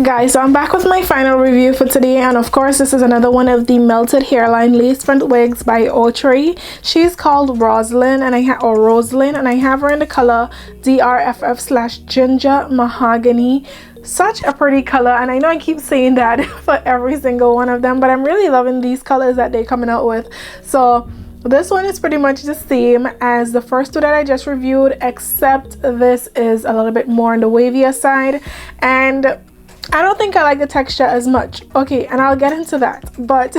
Guys, so I'm back with my final review for today, and of course this is another one of the melted hairline lace front wigs by Outre. She's called ROSELYN, and ROSELYN, and I have her in the color DRFF/ginger mahogany. Such a pretty color, and I know I keep saying that for every single one of them, but I'm really loving these colors that they're coming out with. So this one is pretty much the same as the first two that I just reviewed, except this is a little bit more on the wavier side, and I don't think I like the texture as much. Okay, and I'll get into that. But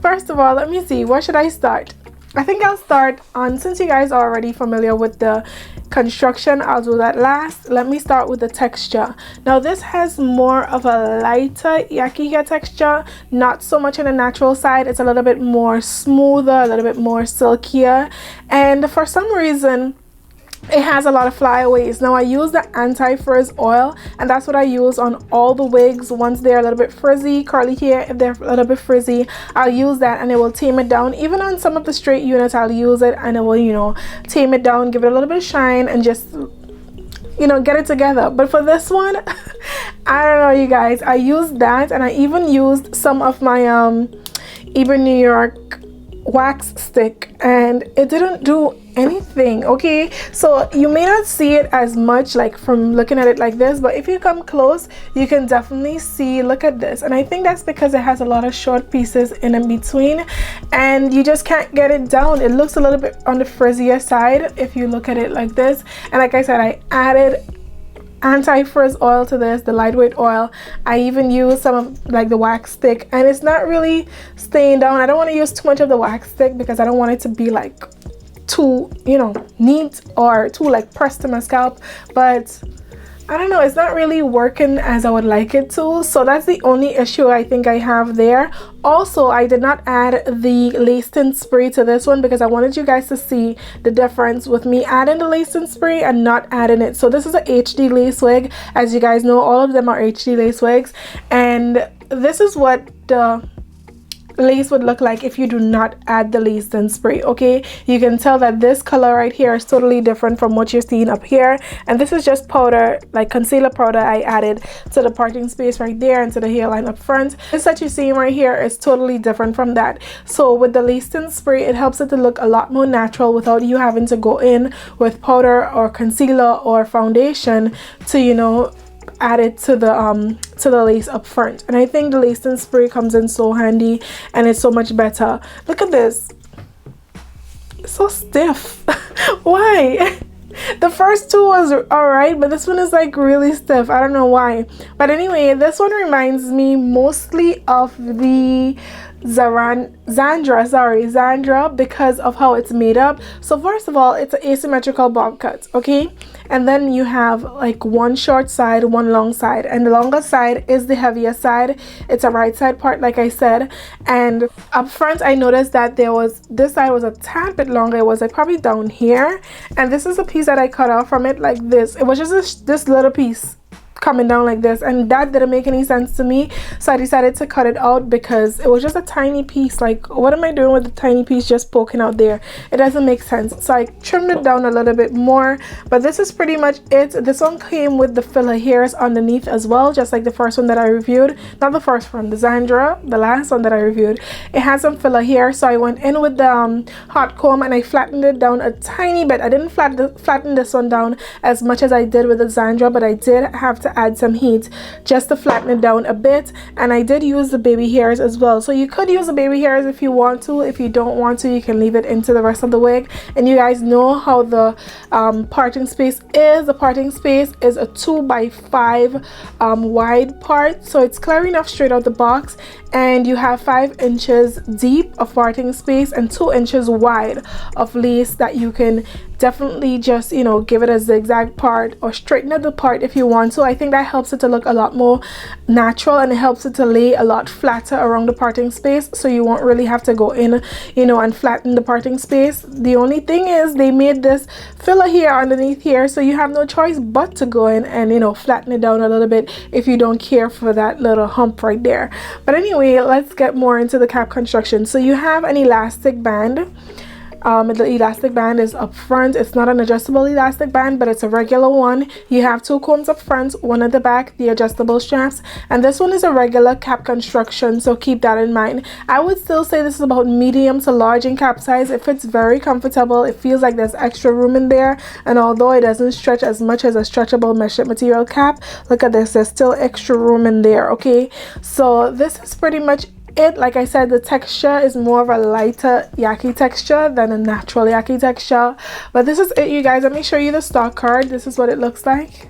first of all, let me see, where should I start? I think I'll start on, since you guys are already familiar with the construction, I'll do that last. Let me start with the texture. Now this has more of a lighter yaki hair texture, not so much on the natural side. It's a little bit more smoother, a little bit more silkier, and for some reason it has a lot of flyaways. Now I use the anti-frizz oil, and that's what I use on all the wigs once they're a little bit frizzy, curly hair. If they're a little bit frizzy, I'll use that and it will tame it down. Even on some of the straight units, I'll use it and it will, you know, tame it down, give it a little bit of shine, and just, you know, get it together. But for this one, I don't know, you guys, I used that, and I even used some of my Ebin New York wax stick, and it didn't do anything. Okay, so you may not see it as much like from looking at it like this, but if you come close you can definitely see. Look at this, and I think that's because it has a lot of short pieces in between, and you just can't get it down. It looks a little bit on the frizzier side if you look at it like this. And like I said, I added anti-frizz oil to this, the lightweight oil. I even use some of like the wax stick, and it's not really staying down. I don't want to use too much of the wax stick because I don't want it to be like too, you know, neat or too like pressed to my scalp, but I don't know, it's not really working as I would like it to. So that's the only issue I think I have there. Also, I did not add the lace tint spray to this one because I wanted you guys to see the difference with me adding the lace tint spray and not adding it. So this is a HD lace wig. As you guys know, all of them are HD lace wigs, and this is what the lace would look like if you do not add the lace tint spray. Okay, you can tell that this color right here is totally different from what you're seeing up here, and this is just powder, like concealer powder I added to the parting space right there and to the hairline up front. This that you're seeing right here is totally different from that. So with the lace tint spray, it helps it to look a lot more natural without you having to go in with powder or concealer or foundation to, you know, add it to the lace up front. And I think the lace tint spray comes in so handy, and it's so much better. Look at this, it's so stiff. Why? The first two was alright, but this one is like really stiff. I don't know why. But anyway, this one reminds me mostly of the Zandra because of how it's made up. So first of all, it's an asymmetrical bob cut, okay, and then you have like one short side, one long side, and the longer side is the heavier side. It's a right side part, like I said. And up front I noticed that this side was a tad bit longer. It was like probably down here, and this is a piece that I cut off from it like this. It was just this little piece coming down like this, and that didn't make any sense to me, so I decided to cut it out because it was just a tiny piece. Like, what am I doing with the tiny piece just poking out there? It doesn't make sense. So I trimmed it down a little bit more, but this is pretty much it. This one came with the filler hairs underneath as well, just like the first one that I reviewed. Not the first one, the Zandra, the last one that I reviewed. It has some filler hair, so I went in with the hot comb and I flattened it down a tiny bit. I didn't flatten this one down as much as I did with the Zandra, but I did have to add some heat just to flatten it down a bit. And I did use the baby hairs as well, so you could use the baby hairs if you want to. If you don't want to, you can leave it into the rest of the wig. And you guys know how the parting space is. The parting space is a 2x5 wide part, so it's clear enough straight out the box, and you have 5 inches deep of parting space and 2 inches wide of lace that you can definitely just, you know, give it a zigzag part or straighten up the part if you want to. I think that helps it to look a lot more natural, and it helps it to lay a lot flatter around the parting space, so you won't really have to go in, you know, and flatten the parting space. The only thing is they made this filler here underneath here, so you have no choice but to go in and, you know, flatten it down a little bit if you don't care for that little hump right there. But anyway, let's get more into the cap construction. So you have an elastic band. The elastic band is up front. It's not an adjustable elastic band, but it's a regular one. You have 2 combs up front, 1 at the back, the adjustable straps, and this one is a regular cap construction, so keep that in mind. I would still say this is about medium to large in cap size. It fits very comfortable. It feels like there's extra room in there, and although it doesn't stretch as much as a stretchable mesh material cap, look at this, there's still extra room in there. Okay, so this is pretty much it. Like I said, the texture is more of a lighter yaki texture than a natural yaki texture, but this is it, you guys. Let me show you the stock card. This is what it looks like,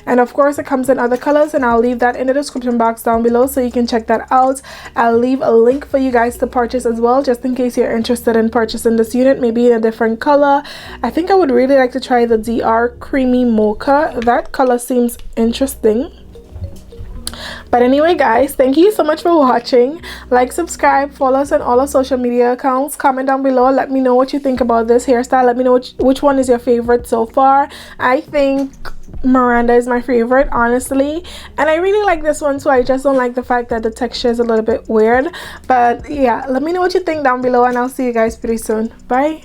and of course it comes in other colors, and I'll leave that in the description box down below so you can check that out. I'll leave a link for you guys to purchase as well, just in case you're interested in purchasing this unit, maybe in a different color. I think I would really like to try the DR Creamy Mocha. That color seems interesting. But anyway, guys, thank you so much for watching. Like, subscribe, follow us on all our social media accounts, comment down below, let me know what you think about this hairstyle. Let me know which one is your favorite so far. I think Miranda is my favorite, honestly, and I really like this one too. I just don't like the fact that the texture is a little bit weird, but yeah, let me know what you think down below, and I'll see you guys pretty soon. Bye.